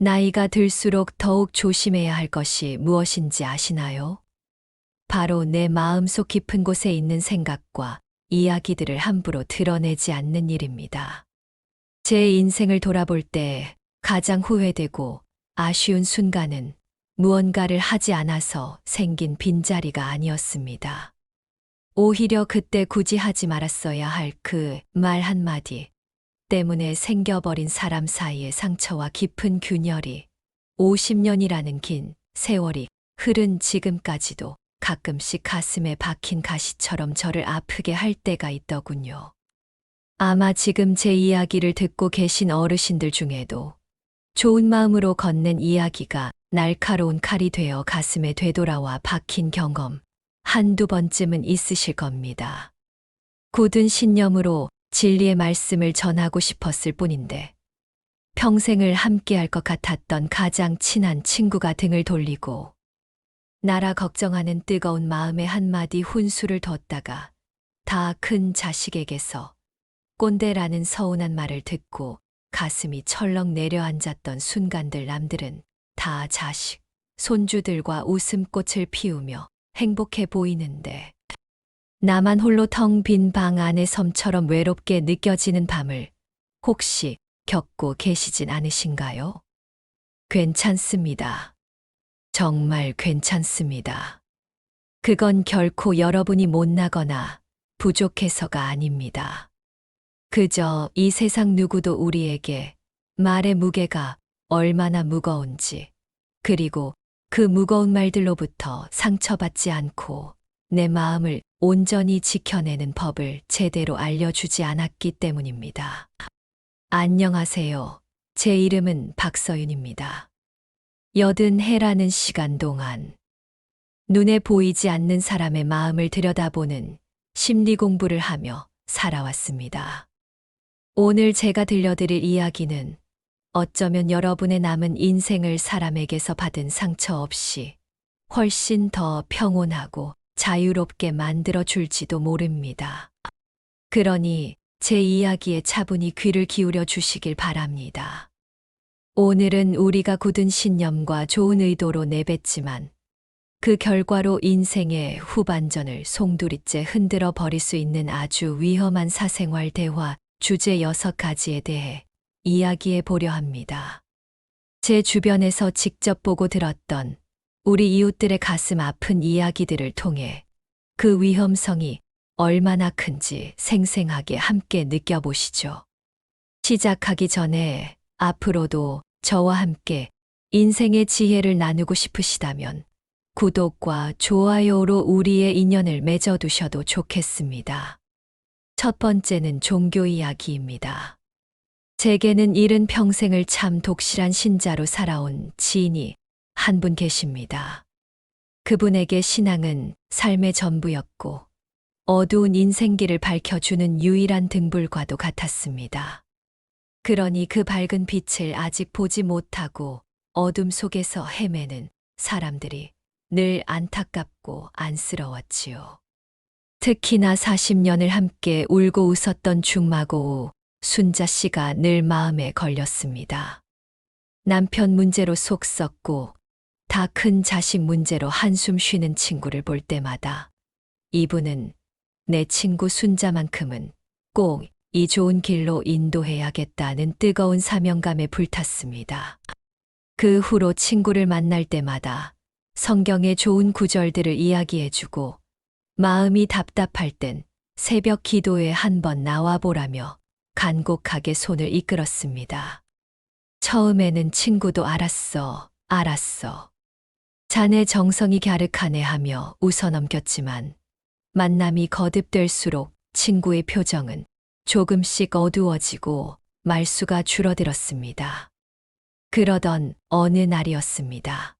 나이가 들수록 더욱 조심해야 할 것이 무엇인지 아시나요? 바로 내 마음속 깊은 곳에 있는 생각과 이야기들을 함부로 드러내지 않는 일입니다. 제 인생을 돌아볼 때 가장 후회되고 아쉬운 순간은 무언가를 하지 않아서 생긴 빈자리가 아니었습니다. 오히려 그때 굳이 하지 말았어야 할 그 말 한마디 때문에 생겨버린 사람 사이의 상처와 깊은 균열이 50년이라는 긴 세월이 흐른 지금까지도 가끔씩 가슴에 박힌 가시처럼 저를 아프게 할 때가 있더군요. 아마 지금 제 이야기를 듣고 계신 어르신들 중에도 좋은 마음으로 건넨 이야기가 날카로운 칼이 되어 가슴에 되돌아와 박힌 경험 한두 번쯤은 있으실 겁니다. 굳은 신념으로 진리의 말씀을 전하고 싶었을 뿐인데 평생을 함께할 것 같았던 가장 친한 친구가 등을 돌리고 나라 걱정하는 뜨거운 마음에 한마디 훈수를 뒀다가 다 큰 자식에게서 꼰대라는 서운한 말을 듣고 가슴이 철렁 내려앉았던 순간들 남들은 다 자식, 손주들과 웃음꽃을 피우며 행복해 보이는데 나만 홀로 텅 빈 방 안의 섬처럼 외롭게 느껴지는 밤을 혹시 겪고 계시진 않으신가요? 괜찮습니다. 정말 괜찮습니다. 그건 결코 여러분이 못나거나 부족해서가 아닙니다. 그저 이 세상 누구도 우리에게 말의 무게가 얼마나 무거운지, 그리고 그 무거운 말들로부터 상처받지 않고 내 마음을 온전히 지켜내는 법을 제대로 알려주지 않았기 때문입니다. 안녕하세요. 제 이름은 박서윤입니다. 80해라는 시간 동안 눈에 보이지 않는 사람의 마음을 들여다보는 심리 공부를 하며 살아왔습니다. 오늘 제가 들려드릴 이야기는 어쩌면 여러분의 남은 인생을 사람에게서 받은 상처 없이 훨씬 더 평온하고 자유롭게 만들어 줄지도 모릅니다. 그러니 제 이야기에 차분히 귀를 기울여 주시길 바랍니다. 오늘은 우리가 굳은 신념과 좋은 의도로 내뱉지만 그 결과로 인생의 후반전을 송두리째 흔들어 버릴 수 있는 아주 위험한 사생활 대화 주제 6가지에 대해 이야기해 보려 합니다. 제 주변에서 직접 보고 들었던 우리 이웃들의 가슴 아픈 이야기들을 통해 그 위험성이 얼마나 큰지 생생하게 함께 느껴보시죠. 시작하기 전에 앞으로도 저와 함께 인생의 지혜를 나누고 싶으시다면 구독과 좋아요로 우리의 인연을 맺어두셔도 좋겠습니다. 첫 번째는 종교 이야기입니다. 제게는 이른 평생을 참 독실한 신자로 살아온 지인이 한 분 계십니다. 그분에게 신앙은 삶의 전부였고 어두운 인생길을 밝혀주는 유일한 등불과도 같았습니다. 그러니 그 밝은 빛을 아직 보지 못하고 어둠 속에서 헤매는 사람들이 늘 안타깝고 안쓰러웠지요. 특히나 40년을 함께 울고 웃었던 중마고 순자 씨가 늘 마음에 걸렸습니다. 남편 문제로 속 썩고 다 큰 자식 문제로 한숨 쉬는 친구를 볼 때마다 이분은 내 친구 순자만큼은 꼭 이 좋은 길로 인도해야겠다는 뜨거운 사명감에 불탔습니다. 그 후로 친구를 만날 때마다 성경의 좋은 구절들을 이야기해주고 마음이 답답할 땐 새벽 기도에 한번 나와보라며 간곡하게 손을 이끌었습니다. 처음에는 친구도 알았어. 자네 정성이 갸륵하네 하며 웃어넘겼지만 만남이 거듭될수록 친구의 표정은 조금씩 어두워지고 말수가 줄어들었습니다. 그러던 어느 날이었습니다.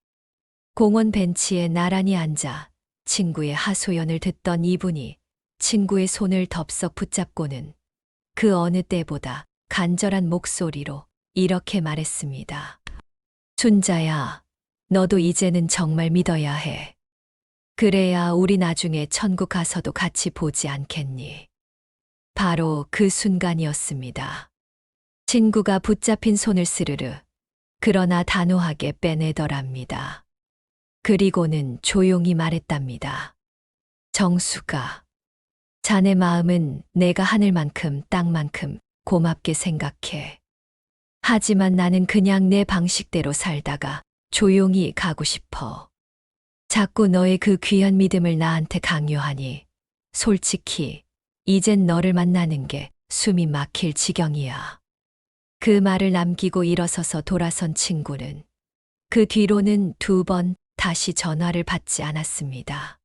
공원 벤치에 나란히 앉아 친구의 하소연을 듣던 이분이 친구의 손을 덥석 붙잡고는 그 어느 때보다 간절한 목소리로 이렇게 말했습니다. 순자야, 너도 이제는 정말 믿어야 해. 그래야 우리 나중에 천국 가서도 같이 보지 않겠니? 바로 그 순간이었습니다. 친구가 붙잡힌 손을 스르르 그러나 단호하게 빼내더랍니다. 그리고는 조용히 말했답니다. 정수가, 자네 마음은 내가 하늘만큼 땅만큼 고맙게 생각해. 하지만 나는 그냥 내 방식대로 살다가 조용히 가고 싶어. 자꾸 너의 그 귀한 믿음을 나한테 강요하니 솔직히 이젠 너를 만나는 게 숨이 막힐 지경이야. 그 말을 남기고 일어서서 돌아선 친구는 그 뒤로는 2번 다시 전화를 받지 않았습니다.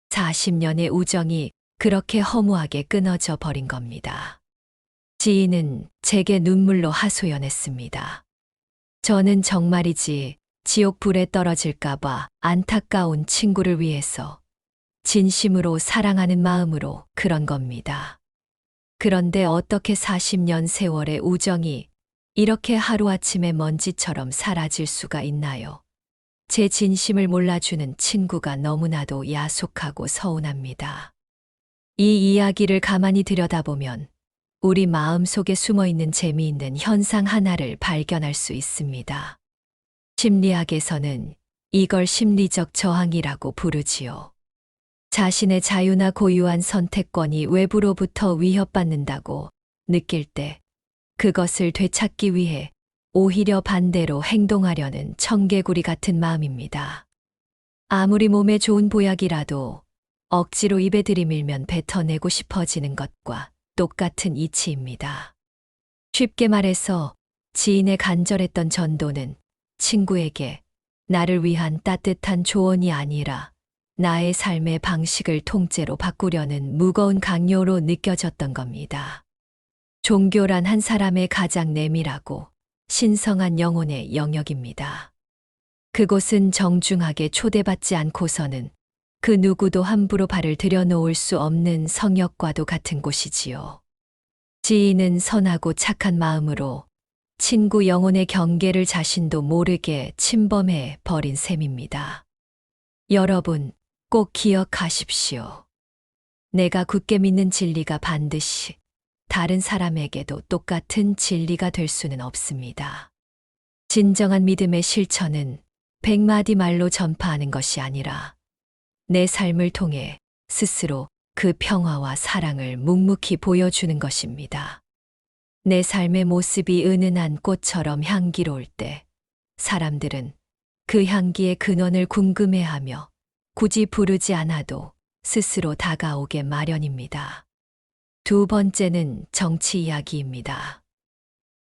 40년의 우정이 그렇게 허무하게 끊어져 버린 겁니다. 지인은 제게 눈물로 하소연했습니다. 저는 정말이지 지옥 불에 떨어질까봐 안타까운 친구를 위해서 진심으로 사랑하는 마음으로 그런 겁니다. 그런데 어떻게 40년 세월의 우정이 이렇게 하루아침에 먼지처럼 사라질 수가 있나요? 제 진심을 몰라주는 친구가 너무나도 야속하고 서운합니다. 이 이야기를 가만히 들여다보면 우리 마음 속에 숨어 있는 재미있는 현상 하나를 발견할 수 있습니다. 심리학에서는 이걸 심리적 저항이라고 부르지요. 자신의 자유나 고유한 선택권이 외부로부터 위협받는다고 느낄 때 그것을 되찾기 위해 오히려 반대로 행동하려는 청개구리 같은 마음입니다. 아무리 몸에 좋은 보약이라도 억지로 입에 들이밀면 뱉어내고 싶어지는 것과 똑같은 이치입니다. 쉽게 말해서 지인의 간절했던 전도는 친구에게 나를 위한 따뜻한 조언이 아니라 나의 삶의 방식을 통째로 바꾸려는 무거운 강요로 느껴졌던 겁니다. 종교란 한 사람의 가장 내밀하고 신성한 영혼의 영역입니다. 그곳은 정중하게 초대받지 않고서는 그 누구도 함부로 발을 들여놓을 수 없는 성역과도 같은 곳이지요. 지인은 선하고 착한 마음으로 친구 영혼의 경계를 자신도 모르게 침범해 버린 셈입니다. 여러분, 꼭 기억하십시오. 내가 굳게 믿는 진리가 반드시 다른 사람에게도 똑같은 진리가 될 수는 없습니다. 진정한 믿음의 실천은 100마디 말로 전파하는 것이 아니라 내 삶을 통해 스스로 그 평화와 사랑을 묵묵히 보여주는 것입니다. 내 삶의 모습이 은은한 꽃처럼 향기로울 때 사람들은 그 향기의 근원을 궁금해하며 굳이 부르지 않아도 스스로 다가오게 마련입니다. 2번째는 정치 이야기입니다.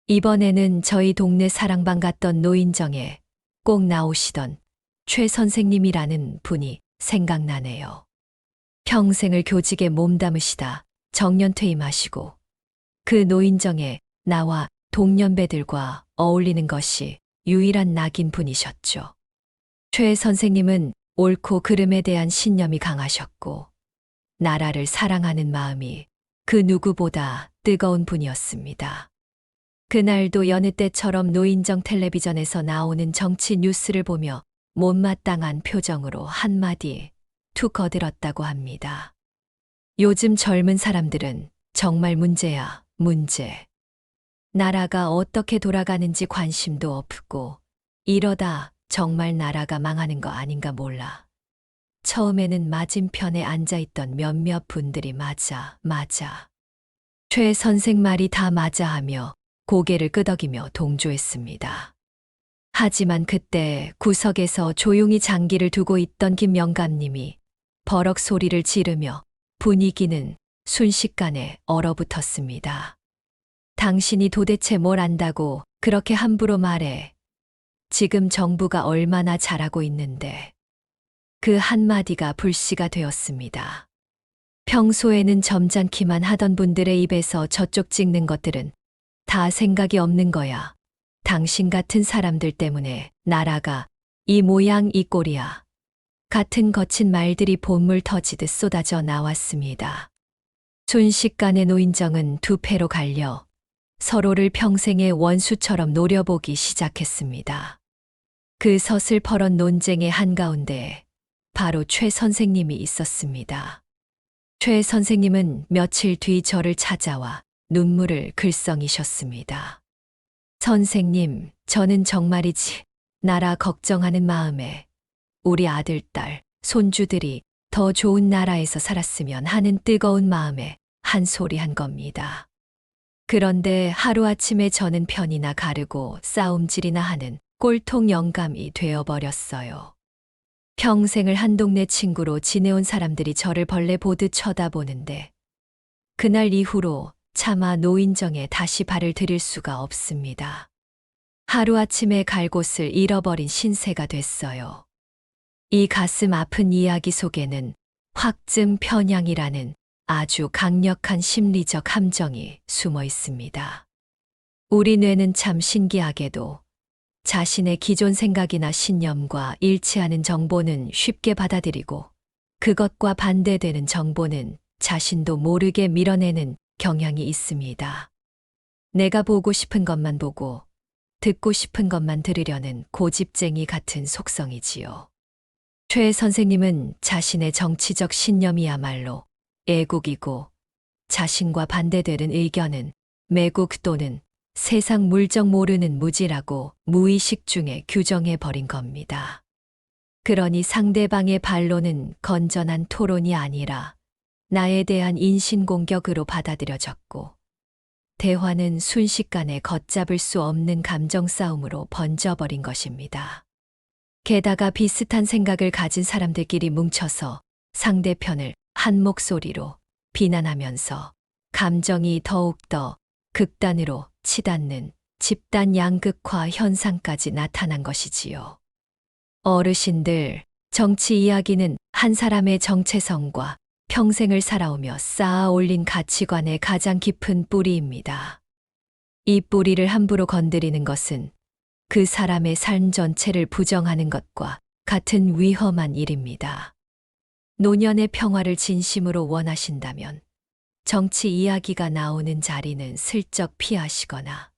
이번에는 저희 동네 사랑방 갔던 노인정에 꼭 나오시던 최 선생님이라는 분이 생각나네요. 평생을 교직에 몸담으시다 정년 퇴임하시고 그 노인정에 나와 동년배들과 어울리는 것이 유일한 낙인 분이셨죠. 최 선생님은 옳고 그름에 대한 신념이 강하셨고 나라를 사랑하는 마음이 그 누구보다 뜨거운 분이었습니다. 그날도 여느 때처럼 노인정 텔레비전에서 나오는 정치 뉴스를 보며 못마땅한 표정으로 한마디 툭 거들었다고 합니다. 요즘 젊은 사람들은 정말 문제야, 문제. 나라가 어떻게 돌아가는지 관심도 없고 이러다 정말 나라가 망하는 거 아닌가 몰라. 처음에는 맞은편에 앉아있던 몇몇 분들이 맞아. 최 선생 말이 다 맞아 하며 고개를 끄덕이며 동조했습니다. 하지만 그때 구석에서 조용히 장기를 두고 있던 김 영감님이 버럭 소리를 지르며 분위기는 순식간에 얼어붙었습니다. 당신이 도대체 뭘 안다고 그렇게 함부로 말해. 지금 정부가 얼마나 잘하고 있는데. 그 한마디가 불씨가 되었습니다. 평소에는 점잖기만 하던 분들의 입에서 저쪽 찍는 것들은 다 생각이 없는 거야. 당신 같은 사람들 때문에 나라가 이 모양 이 꼴이야. 같은 거친 말들이 봇물 터지듯 쏟아져 나왔습니다. 순식간에 노인정은 두 패로 갈려 서로를 평생의 원수처럼 노려보기 시작했습니다. 그 서슬퍼런 논쟁의 한가운데 바로 최 선생님이 있었습니다. 최 선생님은 며칠 뒤 저를 찾아와 눈물을 글썽이셨습니다. 선생님, 저는 정말이지 나라 걱정하는 마음에 우리 아들, 딸, 손주들이 더 좋은 나라에서 살았으면 하는 뜨거운 마음에 한 소리 한 겁니다. 그런데 하루아침에 저는 편이나 가르고 싸움질이나 하는 꼴통 영감이 되어버렸어요. 평생을 한 동네 친구로 지내온 사람들이 저를 벌레 보듯 쳐다보는데 그날 이후로 차마 노인정에 다시 발을 들일 수가 없습니다. 하루아침에 갈 곳을 잃어버린 신세가 됐어요. 이 가슴 아픈 이야기 속에는 확증 편향이라는 아주 강력한 심리적 함정이 숨어 있습니다. 우리 뇌는 참 신기하게도 자신의 기존 생각이나 신념과 일치하는 정보는 쉽게 받아들이고 그것과 반대되는 정보는 자신도 모르게 밀어내는 경향이 있습니다. 내가 보고 싶은 것만 보고 듣고 싶은 것만 들으려는 고집쟁이 같은 속성이지요. 최 선생님은 자신의 정치적 신념이야말로 애국이고 자신과 반대되는 의견은 매국 또는 세상 물정 모르는 무지라고 무의식 중에 규정해 버린 겁니다. 그러니 상대방의 반론은 건전한 토론이 아니라 나에 대한 인신공격으로 받아들여졌고 대화는 순식간에 걷잡을 수 없는 감정 싸움으로 번져버린 것입니다. 게다가 비슷한 생각을 가진 사람들끼리 뭉쳐서 상대편을 한 목소리로 비난하면서 감정이 더욱더 극단으로 치닫는 집단 양극화 현상까지 나타난 것이지요. 어르신들, 정치 이야기는 한 사람의 정체성과 평생을 살아오며 쌓아 올린 가치관의 가장 깊은 뿌리입니다. 이 뿌리를 함부로 건드리는 것은 그 사람의 삶 전체를 부정하는 것과 같은 위험한 일입니다. 노년의 평화를 진심으로 원하신다면 정치 이야기가 나오는 자리는 슬쩍 피하시거나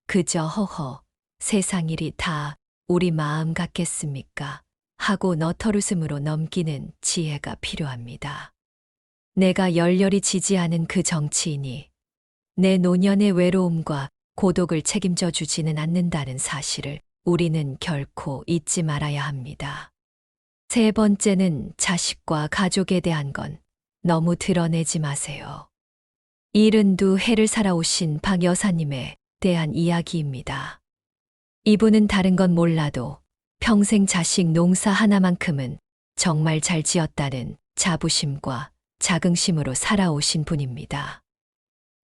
그저 허허 세상 일이 다 우리 마음 같겠습니까? 하고 너털웃음으로 넘기는 지혜가 필요합니다. 내가 열렬히 지지하는 그 정치인이 내 노년의 외로움과 고독을 책임져 주지는 않는다는 사실을 우리는 결코 잊지 말아야 합니다. 세 번째는 자식과 가족에 대한 건 너무 드러내지 마세요. 72해를 살아오신 박 여사님에 대한 이야기입니다. 이분은 다른 건 몰라도 평생 자식 농사 하나만큼은 정말 잘 지었다는 자부심과 자긍심으로 살아오신 분입니다.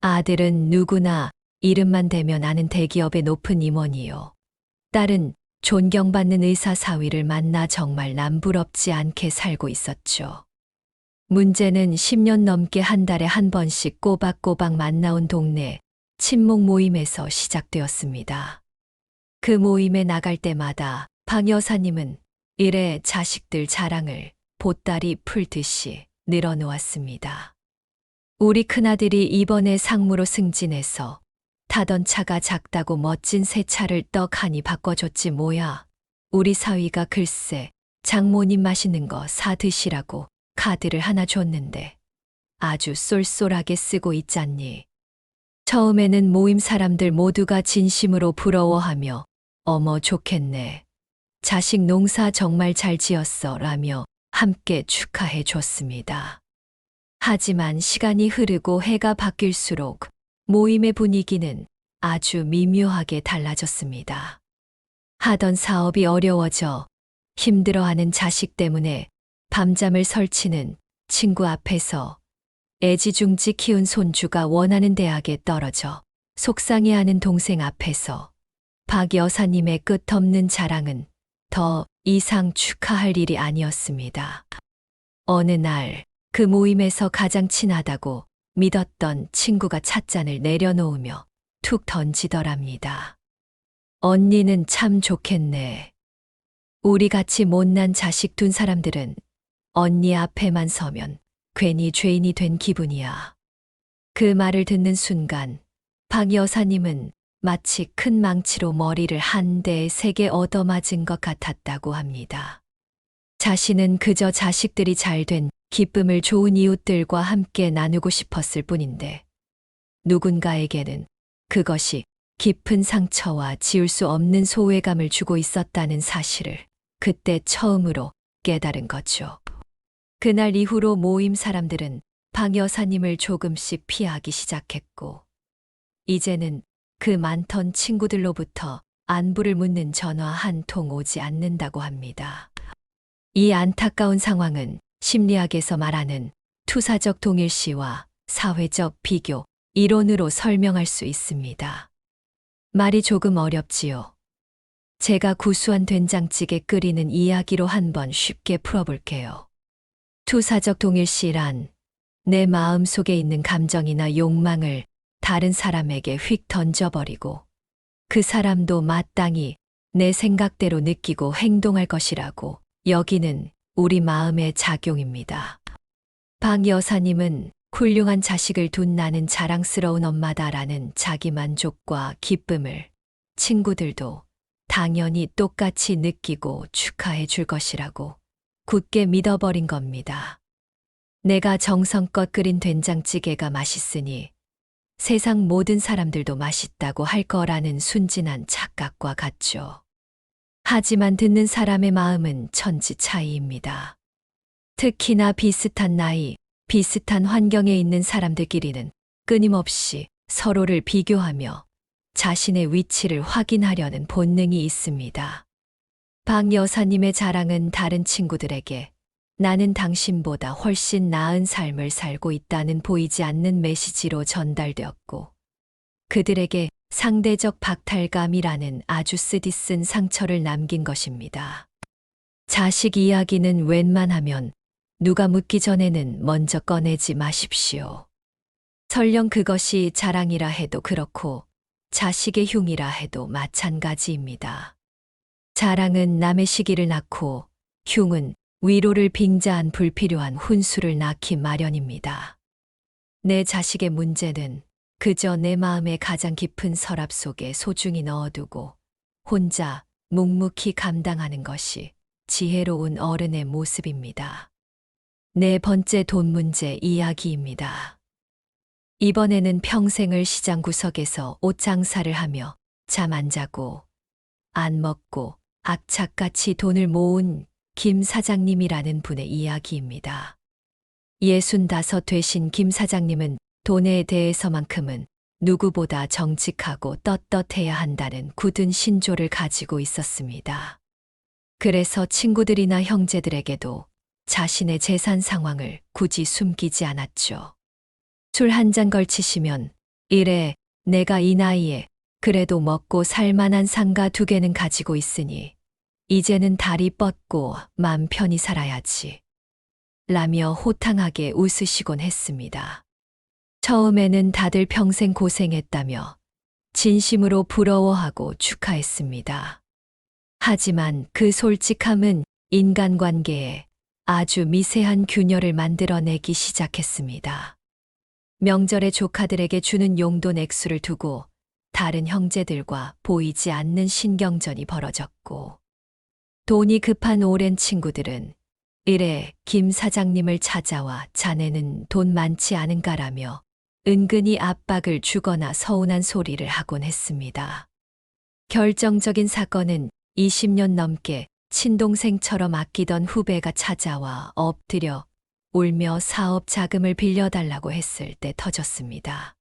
아들은 누구나 이름만 대면 아는 대기업의 높은 임원이요. 딸은 존경받는 의사 사위를 만나 정말 남부럽지 않게 살고 있었죠. 문제는 10년 넘게 한 달에 한 번씩 꼬박꼬박 만나온 동네 친목 모임에서 시작되었습니다. 그 모임에 나갈 때마다 박 여사님은 이래 자식들 자랑을 보따리 풀듯이 늘어놓았습니다. 우리 큰아들이 이번에 상무로 승진해서 타던 차가 작다고 멋진 새 차를 떡하니 바꿔줬지 뭐야. 우리 사위가 글쎄 장모님 맛있는 거 사 드시라고 카드를 하나 줬는데 아주 쏠쏠하게 쓰고 있잖니. 처음에는 모임 사람들 모두가 진심으로 부러워하며 어머 좋겠네. 자식 농사 정말 잘 지었어 라며 함께 축하해 줬습니다. 하지만 시간이 흐르고 해가 바뀔수록 모임의 분위기는 아주 미묘하게 달라졌습니다. 하던 사업이 어려워져 힘들어하는 자식 때문에 밤잠을 설치는 친구 앞에서 애지중지 키운 손주가 원하는 대학에 떨어져 속상해하는 동생 앞에서 박 여사님의 끝없는 자랑은 더 이상 축하할 일이 아니었습니다. 어느 날 그 모임에서 가장 친하다고 믿었던 친구가 찻잔을 내려놓으며 툭 던지더랍니다. 언니는 참 좋겠네. 우리같이 못난 자식 둔 사람들은 언니 앞에만 서면 괜히 죄인이 된 기분이야. 그 말을 듣는 순간 박 여사님은 마치 큰 망치로 머리를 한 대에 세게 얻어맞은 것 같았다고 합니다. 자신은 그저 자식들이 잘된 기쁨을 좋은 이웃들과 함께 나누고 싶었을 뿐인데 누군가에게는 그것이 깊은 상처와 지울 수 없는 소외감을 주고 있었다는 사실을 그때 처음으로 깨달은 거죠. 그날 이후로 모임 사람들은 박 여사님을 조금씩 피하기 시작했고, 이제는 그 많던 친구들로부터 안부를 묻는 전화 한 통 오지 않는다고 합니다. 이 안타까운 상황은 심리학에서 말하는 투사적 동일시와 사회적 비교, 이론으로 설명할 수 있습니다. 말이 조금 어렵지요. 제가 구수한 된장찌개 끓이는 이야기로 한번 쉽게 풀어볼게요. 투사적 동일시란 내 마음 속에 있는 감정이나 욕망을 다른 사람에게 휙 던져버리고 그 사람도 마땅히 내 생각대로 느끼고 행동할 것이라고 여기는 우리 마음의 작용입니다. 박 여사님은 훌륭한 자식을 둔 나는 자랑스러운 엄마다라는 자기 만족과 기쁨을 친구들도 당연히 똑같이 느끼고 축하해 줄 것이라고 굳게 믿어버린 겁니다. 내가 정성껏 끓인 된장찌개가 맛있으니 세상 모든 사람들도 맛있다고 할 거라는 순진한 착각과 같죠. 하지만 듣는 사람의 마음은 천지 차이입니다. 특히나 비슷한 나이, 비슷한 환경에 있는 사람들끼리는 끊임없이 서로를 비교하며 자신의 위치를 확인하려는 본능이 있습니다. 박 여사님의 자랑은 다른 친구들에게 나는 당신보다 훨씬 나은 삶을 살고 있다는 보이지 않는 메시지로 전달되었고, 그들에게 상대적 박탈감이라는 아주 쓰디쓴 상처를 남긴 것입니다. 자식 이야기는 웬만하면 누가 묻기 전에는 먼저 꺼내지 마십시오. 설령 그것이 자랑이라 해도 그렇고 자식의 흉이라 해도 마찬가지입니다. 자랑은 남의 시기를 낳고 흉은 위로를 빙자한 불필요한 훈수를 낳기 마련입니다. 내 자식의 문제는 그저 내 마음의 가장 깊은 서랍 속에 소중히 넣어두고 혼자 묵묵히 감당하는 것이 지혜로운 어른의 모습입니다. 네 번째 돈 문제 이야기입니다. 이번에는 평생을 시장 구석에서 옷 장사를 하며 잠 안 자고 안 먹고 악착같이 돈을 모은 김 사장님이라는 분의 이야기입니다. 65 되신 김 사장님은 돈에 대해서만큼은 누구보다 정직하고 떳떳해야 한다는 굳은 신조를 가지고 있었습니다. 그래서 친구들이나 형제들에게도 자신의 재산 상황을 굳이 숨기지 않았죠. 술 한 잔 걸치시면 이래 내가 이 나이에 그래도 먹고 살 만한 상가 2개는 가지고 있으니 이제는 다리 뻗고 맘 편히 살아야지 라며 호탕하게 웃으시곤 했습니다. 처음에는 다들 평생 고생했다며 진심으로 부러워하고 축하했습니다. 하지만 그 솔직함은 인간관계에 아주 미세한 균열을 만들어내기 시작했습니다. 명절에 조카들에게 주는 용돈 액수를 두고 다른 형제들과 보이지 않는 신경전이 벌어졌고, 돈이 급한 오랜 친구들은 이래 김 사장님을 찾아와 자네는 돈 많지 않은가라며 은근히 압박을 주거나 서운한 소리를 하곤 했습니다. 결정적인 사건은 20년 넘게 친동생처럼 아끼던 후배가 찾아와 엎드려 울며 사업 자금을 빌려달라고 했을 때 터졌습니다.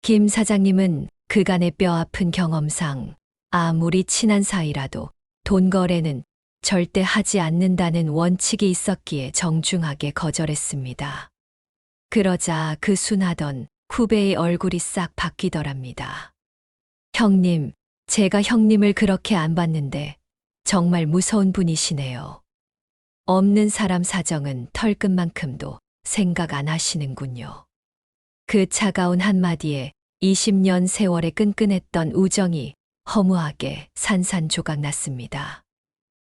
김 사장님은 그간의 뼈아픈 경험상 아무리 친한 사이라도 돈 거래는 절대 하지 않는다는 원칙이 있었기에 정중하게 거절했습니다. 그러자 그 순하던 후배의 얼굴이 싹 바뀌더랍니다. 형님, 제가 형님을 그렇게 안 봤는데 정말 무서운 분이시네요. 없는 사람 사정은 털끝만큼도 생각 안 하시는군요. 그 차가운 한마디에 20년 세월의 끈끈했던 우정이 허무하게 산산조각 났습니다.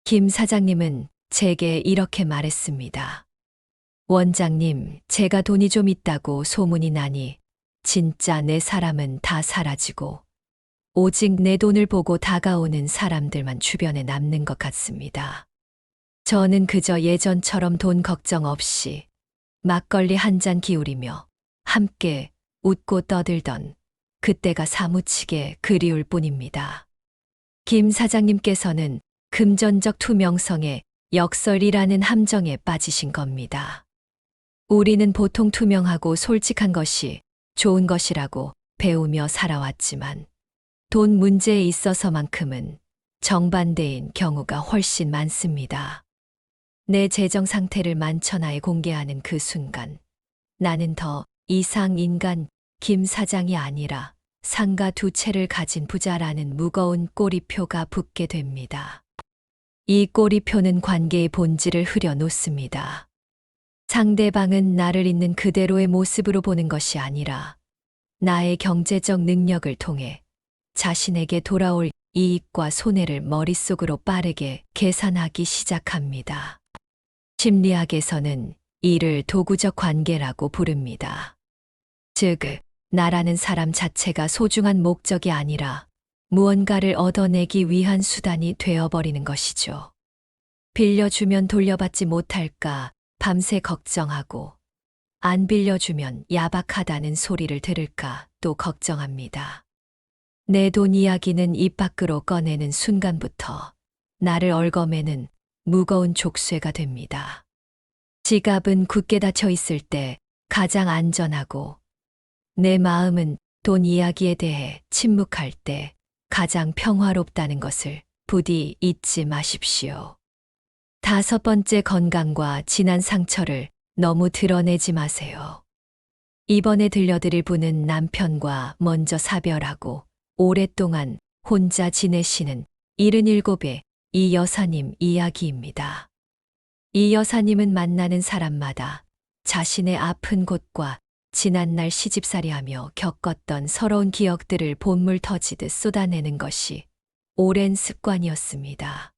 김 사장님은 제게 이렇게 말했습니다. 원장님, 제가 돈이 좀 있다고 소문이 나니 진짜 내 사람은 다 사라지고 오직 내 돈을 보고 다가오는 사람들만 주변에 남는 것 같습니다. 저는 그저 예전처럼 돈 걱정 없이 막걸리 한 잔 기울이며 함께 웃고 떠들던 그때가 사무치게 그리울 뿐입니다. 김 사장님께서는 금전적 투명성에 역설이라는 함정에 빠지신 겁니다. 우리는 보통 투명하고 솔직한 것이 좋은 것이라고 배우며 살아왔지만 돈 문제에 있어서만큼은 정반대인 경우가 훨씬 많습니다. 내 재정 상태를 만천하에 공개하는 그 순간 나는 더 이상 인간 김 사장이 아니라 상가 2채를 가진 부자라는 무거운 꼬리표가 붙게 됩니다. 이 꼬리표는 관계의 본질을 흐려놓습니다. 상대방은 나를 있는 그대로의 모습으로 보는 것이 아니라 나의 경제적 능력을 통해 자신에게 돌아올 이익과 손해를 머릿속으로 빠르게 계산하기 시작합니다. 심리학에서는 이를 도구적 관계라고 부릅니다. 즉, 나라는 사람 자체가 소중한 목적이 아니라 무언가를 얻어내기 위한 수단이 되어버리는 것이죠. 빌려주면 돌려받지 못할까 밤새 걱정하고, 안 빌려주면 야박하다는 소리를 들을까 또 걱정합니다. 내 돈 이야기는 입 밖으로 꺼내는 순간부터 나를 얽어매는 무거운 족쇄가 됩니다. 지갑은 굳게 닫혀 있을 때 가장 안전하고, 내 마음은 돈 이야기에 대해 침묵할 때 가장 평화롭다는 것을 부디 잊지 마십시오. 5번째, 건강과 지난 상처를 너무 드러내지 마세요. 이번에 들려드릴 분은 남편과 먼저 사별하고 오랫동안 혼자 지내시는 77의 이 여사님 이야기입니다. 이 여사님은 만나는 사람마다 자신의 아픈 곳과 지난날 시집살이하며 겪었던 서러운 기억들을 본물 터지듯 쏟아내는 것이 오랜 습관이었습니다.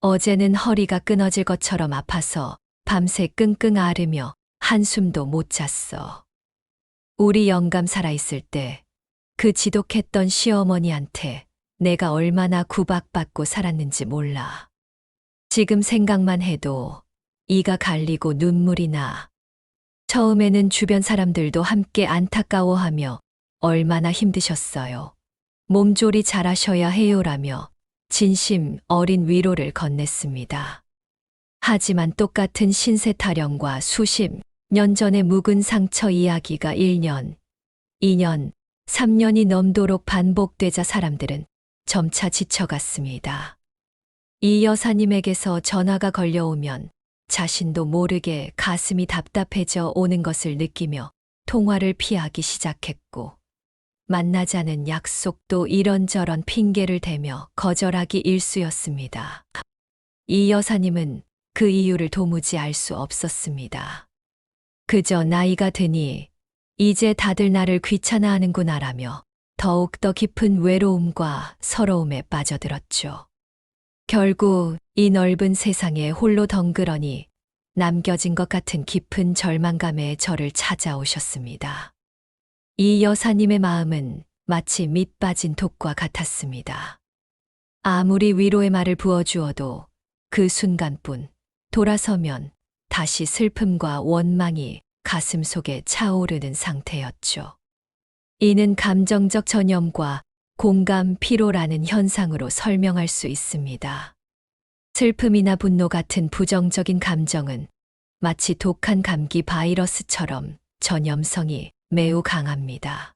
어제는 허리가 끊어질 것처럼 아파서 밤새 끙끙 앓으며 한숨도 못 잤어. 우리 영감 살아있을 때 그 지독했던 시어머니한테 내가 얼마나 구박받고 살았는지 몰라. 지금 생각만 해도 이가 갈리고 눈물이 나. 처음에는 주변 사람들도 함께 안타까워하며 얼마나 힘드셨어요. 몸조리 잘하셔야 해요라며 진심 어린 위로를 건넸습니다. 하지만 똑같은 신세 타령과 수십 년 전의 묵은 상처 이야기가 1년, 2년, 3년이 넘도록 반복되자 사람들은 점차 지쳐갔습니다. 이 여사님에게서 전화가 걸려오면 자신도 모르게 가슴이 답답해져 오는 것을 느끼며 통화를 피하기 시작했고, 만나자는 약속도 이런저런 핑계를 대며 거절하기 일쑤였습니다. 이 여사님은 그 이유를 도무지 알 수 없었습니다. 그저 나이가 드니 이제 다들 나를 귀찮아하는구나라며 더욱더 깊은 외로움과 서러움에 빠져들었죠. 결국 이 넓은 세상에 홀로 덩그러니 남겨진 것 같은 깊은 절망감에 저를 찾아오셨습니다. 이 여사님의 마음은 마치 밑 빠진 독과 같았습니다. 아무리 위로의 말을 부어주어도 그 순간뿐 돌아서면 다시 슬픔과 원망이 가슴 속에 차오르는 상태였죠. 이는 감정적 전염과 공감 피로라는 현상으로 설명할 수 있습니다. 슬픔이나 분노 같은 부정적인 감정은 마치 독한 감기 바이러스처럼 전염성이 매우 강합니다.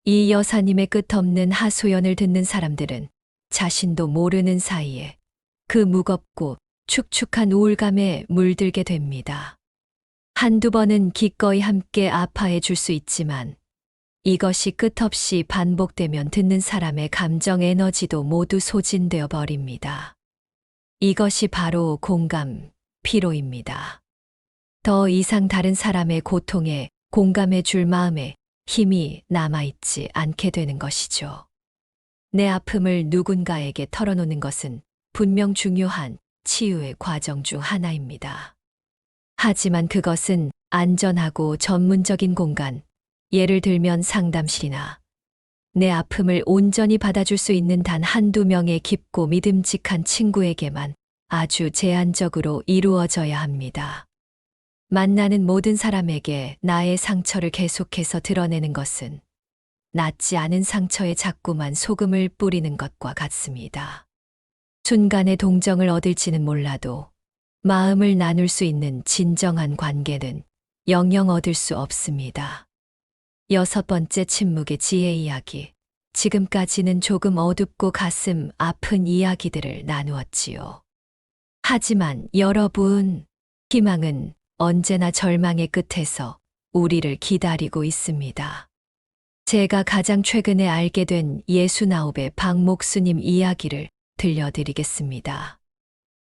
이 여사님의 끝없는 하소연을 듣는 사람들은 자신도 모르는 사이에 그 무겁고 축축한 우울감에 물들게 됩니다. 한두 번은 기꺼이 함께 아파해 줄 수 있지만 이것이 끝없이 반복되면 듣는 사람의 감정 에너지도 모두 소진되어 버립니다. 이것이 바로 공감, 피로입니다. 더 이상 다른 사람의 고통에 공감해 줄 마음에 힘이 남아있지 않게 되는 것이죠. 내 아픔을 누군가에게 털어놓는 것은 분명 중요한 치유의 과정 중 하나입니다. 하지만 그것은 안전하고 전문적인 공간, 예를 들면 상담실이나 내 아픔을 온전히 받아줄 수 있는 단 한두 명의 깊고 믿음직한 친구에게만 아주 제한적으로 이루어져야 합니다. 만나는 모든 사람에게 나의 상처를 계속해서 드러내는 것은 낫지 않은 상처에 자꾸만 소금을 뿌리는 것과 같습니다. 순간의 동정을 얻을지는 몰라도 마음을 나눌 수 있는 진정한 관계는 영영 얻을 수 없습니다. 6번째 침묵의 지혜 이야기. 지금까지는 조금 어둡고 가슴 아픈 이야기들을 나누었지요. 하지만 여러분, 희망은 언제나 절망의 끝에서 우리를 기다리고 있습니다. 제가 가장 최근에 알게 된 예수나옵의 박목수님 이야기를 들려드리겠습니다.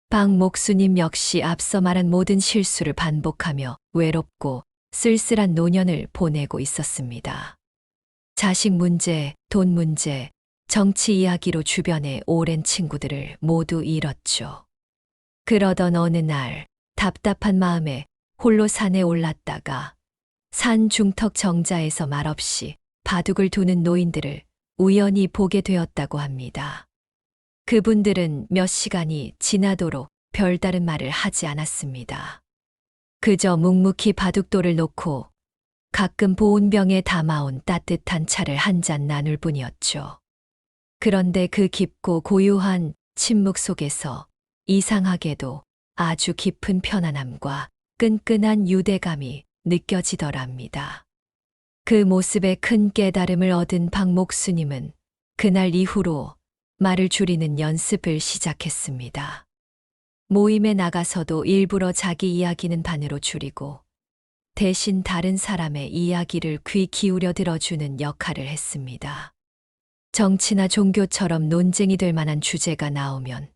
박목수님 역시 앞서 말한 모든 실수를 반복하며 외롭고 쓸쓸한 노년을 보내고 있었습니다. 자식 문제, 돈 문제, 정치 이야기로 주변의 오랜 친구들을 모두 잃었죠. 그러던 어느 날 답답한 마음에 홀로 산에 올랐다가 산 중턱 정자에서 말없이 바둑을 두는 노인들을 우연히 보게 되었다고 합니다. 그분들은 몇 시간이 지나도록 별다른 말을 하지 않았습니다. 그저 묵묵히 바둑돌을 놓고 가끔 보온병에 담아온 따뜻한 차를 한 잔 나눌 뿐이었죠. 그런데 그 깊고 고요한 침묵 속에서 이상하게도 아주 깊은 편안함과 끈끈한 유대감이 느껴지더랍니다. 그 모습에 큰 깨달음을 얻은 박목수님은 그날 이후로 말을 줄이는 연습을 시작했습니다. 모임에 나가서도 일부러 자기 이야기는 반으로 줄이고 대신 다른 사람의 이야기를 귀 기울여 들어주는 역할을 했습니다. 정치나 종교처럼 논쟁이 될 만한 주제가 나오면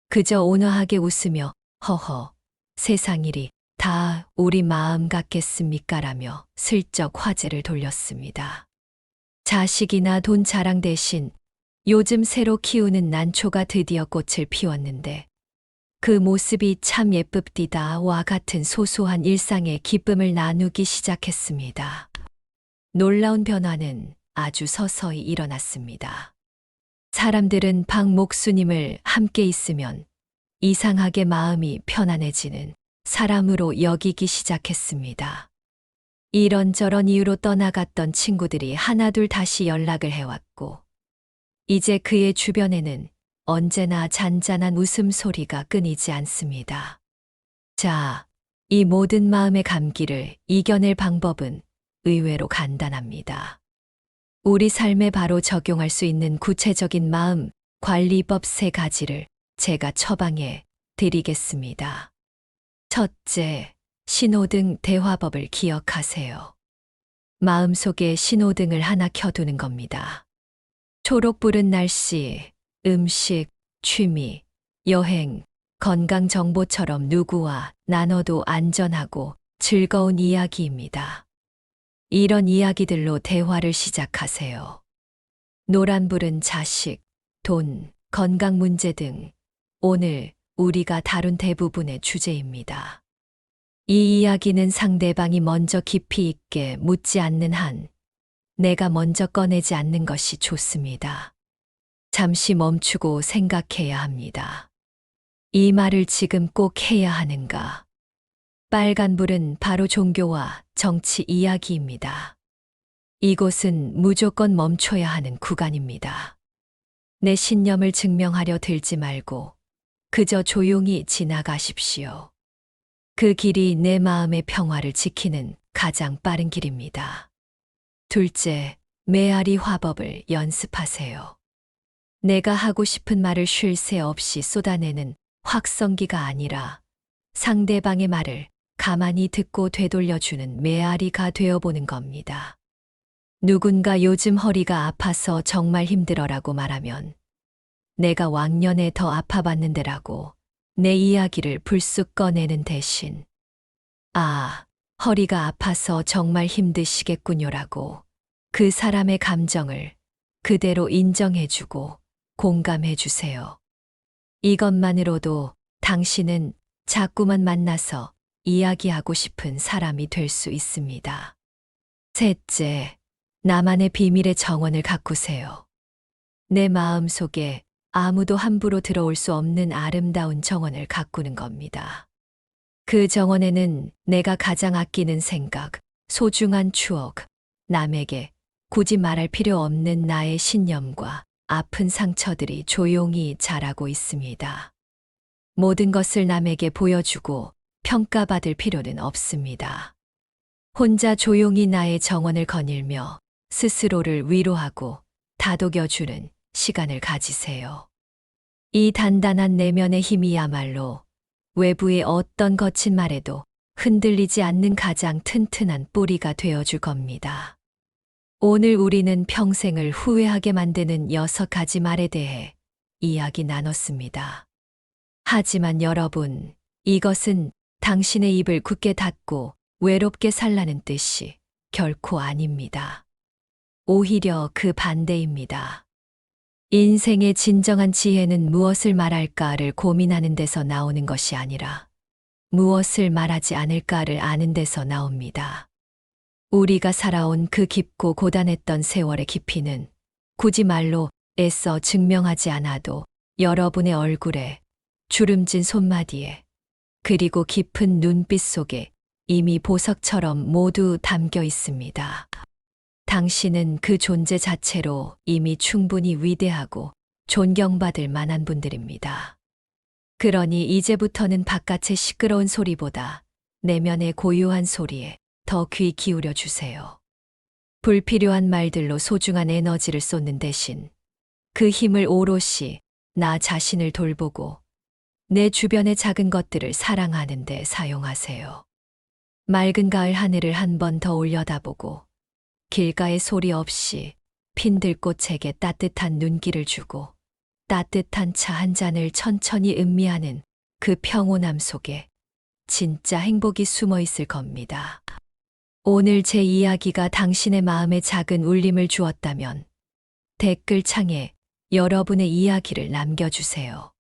그저 온화하게 웃으며 허허, 세상 일이 다 우리 마음 같겠습니까라며 슬쩍 화제를 돌렸습니다. 자식이나 돈 자랑 대신 요즘 새로 키우는 난초가 드디어 꽃을 피웠는데 그 모습이 참 예쁩디다와 같은 소소한 일상의 기쁨을 나누기 시작했습니다. 놀라운 변화는 아주 서서히 일어났습니다. 사람들은 박목수님을 함께 있으면 이상하게 마음이 편안해지는 사람으로 여기기 시작했습니다. 이런저런 이유로 떠나갔던 친구들이 하나둘 다시 연락을 해왔고, 이제 그의 주변에는 언제나 잔잔한 웃음소리가 끊이지 않습니다. 자, 이 모든 마음의 감기를 이겨낼 방법은 의외로 간단합니다. 우리 삶에 바로 적용할 수 있는 구체적인 마음 관리법 3가지를 제가 처방해 드리겠습니다. 첫째, 신호등 대화법을 기억하세요. 마음속에 신호등을 하나 켜두는 겁니다. 초록불은 날씨, 음식, 취미, 여행, 건강 정보처럼 누구와 나눠도 안전하고 즐거운 이야기입니다. 이런 이야기들로 대화를 시작하세요. 노란불은 자식, 돈, 건강 문제 등 오늘 우리가 다룬 대부분의 주제입니다. 이 이야기는 상대방이 먼저 깊이 있게 묻지 않는 한 내가 먼저 꺼내지 않는 것이 좋습니다. 잠시 멈추고 생각해야 합니다. 이 말을 지금 꼭 해야 하는가? 빨간불은 바로 종교와 정치 이야기입니다. 이곳은 무조건 멈춰야 하는 구간입니다. 내 신념을 증명하려 들지 말고 그저 조용히 지나가십시오. 그 길이 내 마음의 평화를 지키는 가장 빠른 길입니다. 둘째, 메아리 화법을 연습하세요. 내가 하고 싶은 말을 쉴 새 없이 쏟아내는 확성기가 아니라 상대방의 말을 가만히 듣고 되돌려주는 메아리가 되어보는 겁니다. 누군가 요즘 허리가 아파서 정말 힘들어라고 말하면 내가 왕년에 더 아파봤는데라고 내 이야기를 불쑥 꺼내는 대신 아, 허리가 아파서 정말 힘드시겠군요라고 그 사람의 감정을 그대로 인정해주고 공감해주세요. 이것만으로도 당신은 자꾸만 만나서 이야기하고 싶은 사람이 될 수 있습니다. 셋째, 나만의 비밀의 정원을 가꾸세요. 내 마음 속에 아무도 함부로 들어올 수 없는 아름다운 정원을 가꾸는 겁니다. 그 정원에는 내가 가장 아끼는 생각, 소중한 추억, 남에게 굳이 말할 필요 없는 나의 신념과 아픈 상처들이 조용히 자라고 있습니다. 모든 것을 남에게 보여주고 평가받을 필요는 없습니다. 혼자 조용히 나의 정원을 거닐며 스스로를 위로하고 다독여주는 시간을 가지세요. 이 단단한 내면의 힘이야말로 외부의 어떤 거친 말에도 흔들리지 않는 가장 튼튼한 뿌리가 되어줄 겁니다. 오늘 우리는 평생을 후회하게 만드는 6가지 말에 대해 이야기 나눴습니다. 하지만 여러분, 이것은 당신의 입을 굳게 닫고 외롭게 살라는 뜻이 결코 아닙니다. 오히려 그 반대입니다. 인생의 진정한 지혜는 무엇을 말할까를 고민하는 데서 나오는 것이 아니라 무엇을 말하지 않을까를 아는 데서 나옵니다. 우리가 살아온 그 깊고 고단했던 세월의 깊이는 굳이 말로 애써 증명하지 않아도 여러분의 얼굴에, 주름진 손마디에, 그리고 깊은 눈빛 속에 이미 보석처럼 모두 담겨 있습니다. 당신은 그 존재 자체로 이미 충분히 위대하고 존경받을 만한 분들입니다. 그러니 이제부터는 바깥의 시끄러운 소리보다 내면의 고요한 소리에 더 귀 기울여 주세요. 불필요한 말들로 소중한 에너지를 쏟는 대신 그 힘을 오롯이 나 자신을 돌보고 내 주변의 작은 것들을 사랑하는 데 사용하세요. 맑은 가을 하늘을 한 번 더 올려다보고 길가에 소리 없이 핀 들꽃에게 따뜻한 눈길을 주고 따뜻한 차 한 잔을 천천히 음미하는 그 평온함 속에 진짜 행복이 숨어 있을 겁니다. 오늘 제 이야기가 당신의 마음에 작은 울림을 주었다면 댓글창에 여러분의 이야기를 남겨주세요.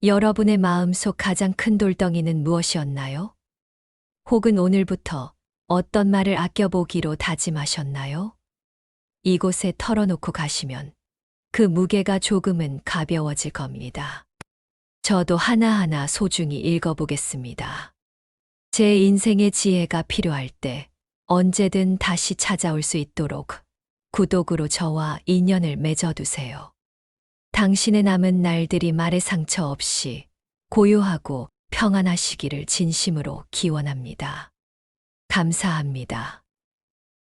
여러분의 마음속 가장 큰 돌덩이는 무엇이었나요? 혹은 오늘부터 어떤 말을 아껴보기로 다짐하셨나요? 이곳에 털어놓고 가시면 그 무게가 조금은 가벼워질 겁니다. 저도 하나하나 소중히 읽어보겠습니다. 제 인생의 지혜가 필요할 때 언제든 다시 찾아올 수 있도록 구독으로 저와 인연을 맺어두세요. 당신의 남은 날들이 말의 상처 없이 고요하고 평안하시기를 진심으로 기원합니다. 감사합니다.